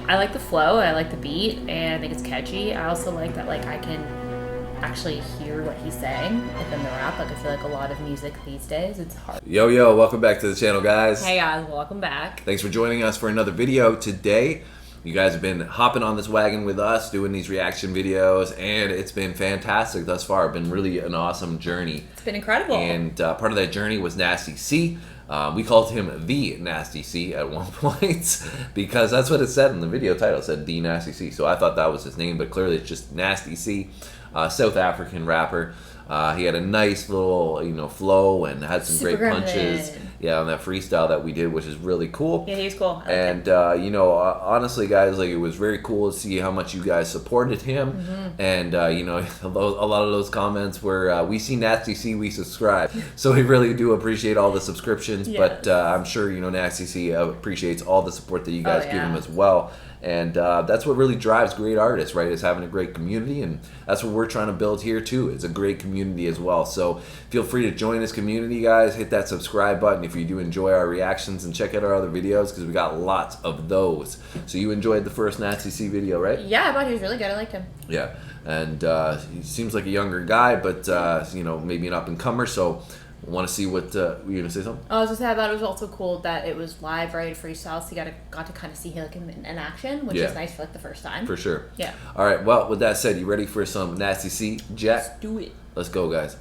I like the flow, I like the beat, and I think it's catchy. I also like that like I can actually hear what he's saying within the rap. Like I feel like a lot of music these days, it's hard. Yo, welcome back to the channel, guys. Hey guys, welcome back. Thanks for joining us for another video today. You guys have been hopping on this wagon with us, doing these reaction videos, and it's been fantastic thus far. It's been really an awesome journey. It's been incredible. And part of that journey was Nasty C. We called him The Nasty C at one point because that's what it said in the video title. It said The Nasty C. So I thought that was his name, but clearly it's just Nasty C. South African rapper. He had a nice little, flow and had some Super great punches. grounded. Yeah, on that freestyle that we did, which is really cool. Yeah, he was cool. I liked And honestly, guys, like it was very cool to see how much you guys supported him. Mm-hmm. And a lot of those comments were, "We see Nasty C, we subscribe." So we really do appreciate all the subscriptions. Yes. But I'm sure Nasty C appreciates all the support that you guys give him as well. And that's what really drives great artists, right? Is having a great community, and that's what we're trying to build here too. It's a great community as well. So feel free to join this community, guys. Hit that subscribe button if you do enjoy our reactions, and check out our other videos because we got lots of those. So you enjoyed the first Nasty C video, right? Yeah, I thought he was really good. I liked him. Yeah, and he seems like a younger guy, but maybe an up and comer. So want to see what were you gonna say something? I was just saying, I thought it was also cool that it was live, right? Freestyle, so you got to kind of see him like in action, which is nice for like the first time. For sure. Yeah. All right. Well, with that said, you ready for some Nasty C, Jack? Let's do it. Let's go, guys.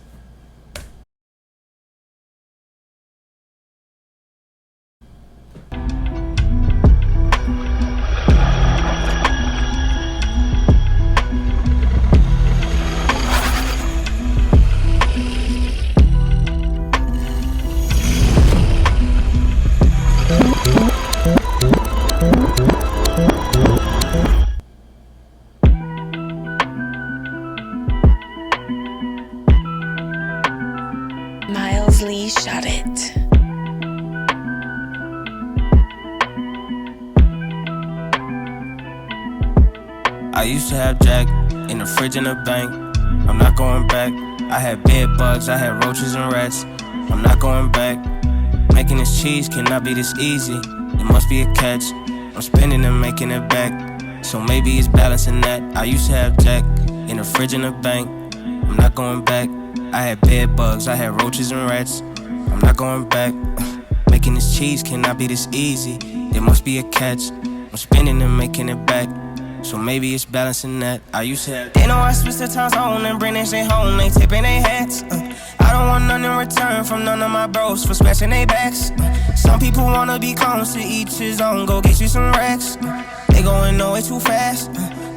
Miles Lee shot it. I used to have Jack in the fridge in the bank. I'm not going back. I had bed bugs, I had roaches and rats. I'm not going back. Making this cheese cannot be this easy. There must be a catch. I'm spending and making it back. So maybe it's balancing that. I used to have Jack in the fridge in the bank. I'm not going back. I had bed bugs, I had roaches and rats. I'm not going back. Making this cheese cannot be this easy. There must be a catch. I'm spending and making it back. So maybe it's balancing that. I used to have. They know I switched the time zone and bring that shit home. They tipping their hats. I don't want nothing in return from none of my bros for scratching their backs. Some people wanna be clones, to each his own. Go get you some racks. They going nowhere too fast.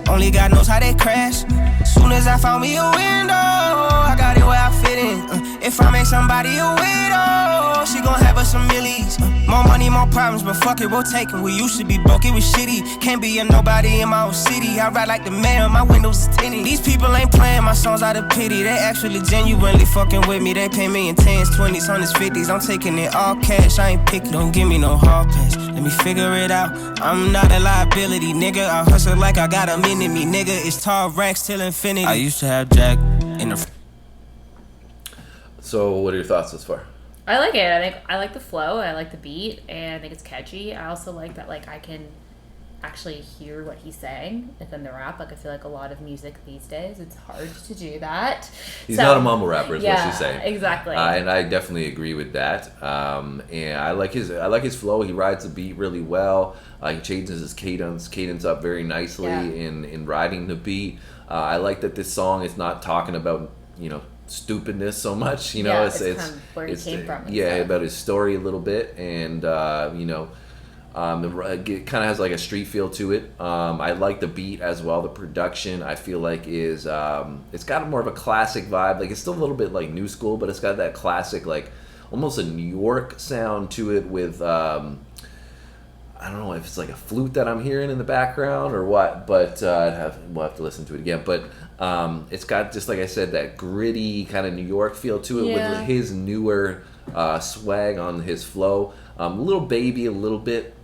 Only God knows how they crash. Soon as I found me a window, I got it where I fit in. If I make somebody a widow, she gon' have us some millies. More money, more problems, but fuck it, we'll take it. We used to be broke, it was shitty. Can't be a nobody in my own city. I ride like the mayor, my windows is tinted. These people ain't playing my songs out of pity. They actually genuinely fucking with me. They pay me in 10s, 20s, 100s, 50s. I'm taking it all cash, I ain't picky. Don't give me no hard pass, let me figure it out. I'm not a liability, nigga. I hustle like I got a minute me, nigga. It's tall racks till infinity. I used to have Jack in the. So what are your thoughts thus far? I like it. I think I like the flow, I like the beat, and I think it's catchy. I also like that like I can actually hear what he's saying within the rap. Like I feel like a lot of music these days, it's hard to do that. He's not a mumble rapper, is what she's saying. Exactly. And I definitely agree with that. And I like his flow. He rides the beat really well. He changes his cadence up very nicely in riding the beat. I like that this song is not talking about stupidness so much. It's kind of where he came from. About his story a little bit, and it kind of has like a street feel to it. I like the beat as well. The production I feel like is it's got more of a classic vibe. Like it's still a little bit like new school, but it's got that classic like almost a New York sound to it with I don't know if it's like a flute that I'm hearing in the background or what, but we'll have to listen to it again. But it's got, just like I said, that gritty kind of New York feel to it with his newer swag on his flow. Little Baby, a little bit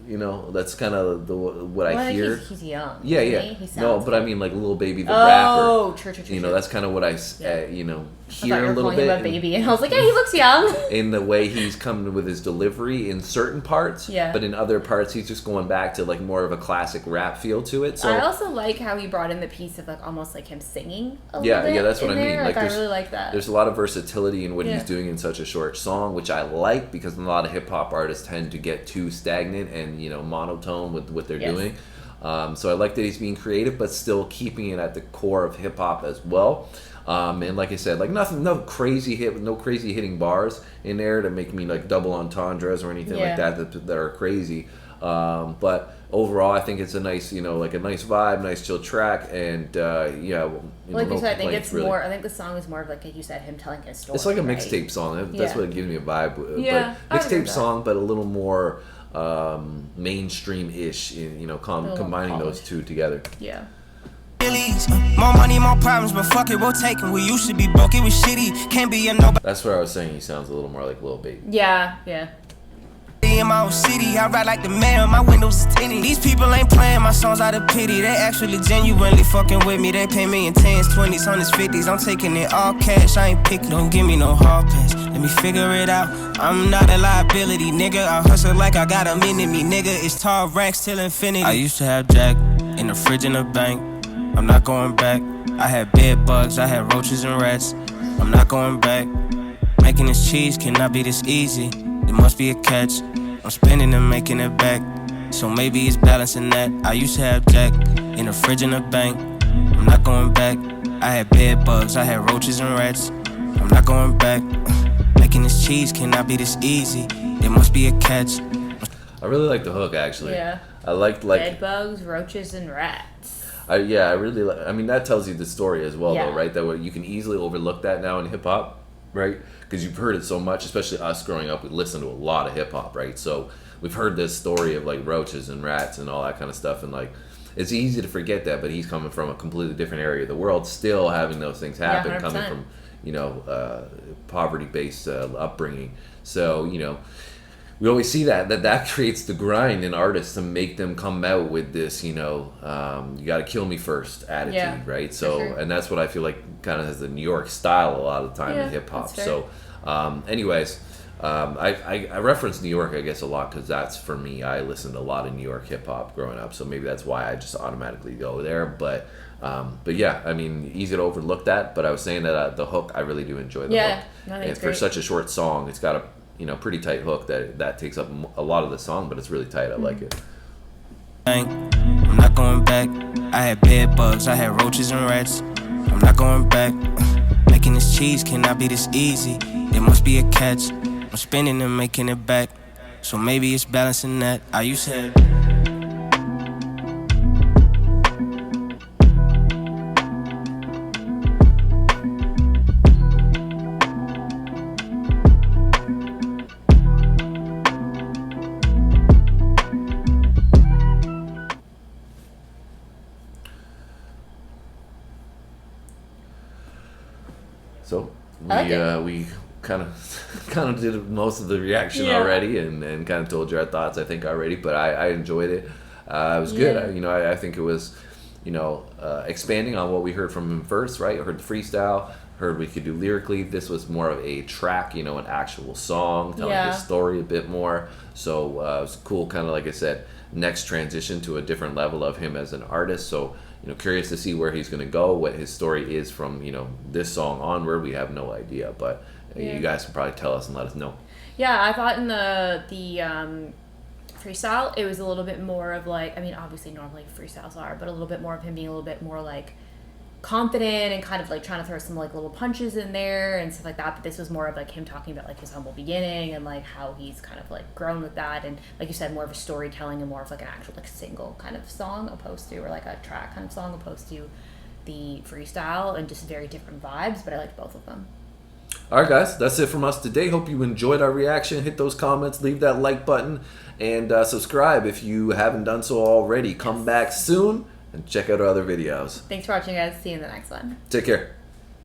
You know, that's kind of what I Well, hear. He's young. Yeah, isn't yeah. He sounds No, but I like- mean like Lil Baby the rapper. Oh, true. You know, that's kind of what I Yeah. you know, I thought hear you a were little calling bit. him a baby, and I was like, yeah, he looks young. In the way he's coming with his delivery in certain parts, Yeah. but in other parts he's just going back to like more of a classic rap feel to it. So I also like how he brought in the piece of like almost like him singing a Yeah, little bit. yeah, that's what in I mean. there. Like, I there's- really like that. there's a lot of versatility in what Yeah. he's doing in such a short song, which I like because a lot of hip hop artists tend to get too stagnant and, you know, monotone with what they're Yes. doing. So I like that he's being creative, but still keeping it at the core of hip hop as well. And like I said, like no crazy hitting bars in there to make me like double entendres or anything like Yeah. that are crazy. But overall, I think it's a nice, you know, like a nice vibe, nice chill track, and yeah. Well, like no you said, I think complaints, it's really. more. I think the song is more of like you said, him telling his story. It's like a right? mixtape song. That's Yeah. what it gives me a vibe. Yeah, I But agree mixtape with that. song, but a little more mainstream-ish. You know, little combining those polished. two together. Yeah. More money, more problems, but fuck it, we'll take it. We used to be broke, it was shitty. Can't be a nobody That's where I was saying he sounds a little more like Lil Baby. Yeah. Yeah. in my own city. I ride like the mayor, my windows is tinted. These people ain't playing my songs out of pity. They actually genuinely fucking with me. They pay me in 10s, 20s, 100s, 50s. I'm taking it all cash, I ain't picking. Don't give me no hard pass, let me figure it out. I'm not a liability, nigga. I hustle like I got a minute me, nigga. It's tall racks till infinity. I used to have Jack in the fridge in the bank. I'm not going back. I had bed bugs, I had roaches and rats. I'm not going back. Making this cheese cannot be this easy. There must be a catch. I'm spending and making it back. So maybe it's balancing that. I used to have Jack in the fridge in the bank. I'm not going back. I had bed bugs, I had roaches and rats. I'm not going back. Making this cheese cannot be this easy. There must be a catch. I really like the hook, actually. Yeah. I liked Bed bugs, roaches, and rats. I really like. I mean, that tells you the story as well, Yeah. though, right? That way you can easily overlook that now in hip hop, right? Because you've heard it so much, especially us growing up. We listen to a lot of hip hop, right? So we've heard this story of like roaches and rats and all that kind of stuff, and like it's easy to forget that. But he's coming from a completely different area of the world, still having those things happen, 100%. coming from poverty-based upbringing. So we always see that creates the grind in artists to make them come out with this, you got to kill me first attitude, Yeah, right? for So, sure. and that's what I feel like kind of has the New York style a lot of the time Yeah, in hip hop. that's fair. So, anyways, I reference New York, I guess, a lot because that's for me. I listened to a lot of New York hip hop growing up, so maybe that's why I just automatically go there. But yeah, I mean, easy to overlook that. But I was saying that the hook, I really do enjoy the Yeah, hook. I think And it's for great. such a short song, it's got a pretty tight hook that takes up a lot of the song, but it's really tight. I like it. I'm not going back. I had bed bugs, I had roaches and rats. I'm not going back. Making this cheese cannot be this easy. There must be a catch. I'm spending and making it back. So maybe it's balancing that. I used to have. So I like it. we kind of did most of the reaction Yeah. already, and kind of told you our thoughts. I think already, but I enjoyed it. It was good. Yeah. I think it was, expanding on what we heard from him first. Right, I heard the freestyle. Heard we could do lyrically. This was more of a track, an actual song telling Yeah. his story a bit more. So it was cool, kind of like I said, next transition to a different level of him as an artist. So curious to see where he's going to go, what his story is from this song onward. We have no idea, but Yeah. you guys can probably tell us and let us know. Yeah, I thought in the freestyle, it was a little bit more of like, I mean, obviously normally freestyles are, but a little bit more of him being a little bit more like confident and kind of like trying to throw some like little punches in there and stuff like that. But this was more of like him talking about like his humble beginning and like how he's kind of like grown with that, and like you said, more of a storytelling and more of like an actual like single kind of song opposed to, or like a track kind of song opposed to the freestyle, and just very different vibes. But I liked both of them. All right, guys, that's it from us today. Hope you enjoyed our reaction. Hit those comments, leave that like button, and subscribe if you haven't done so already. Come back soon and check out our other videos. Thanks for watching, guys. See you in the next one. Take care.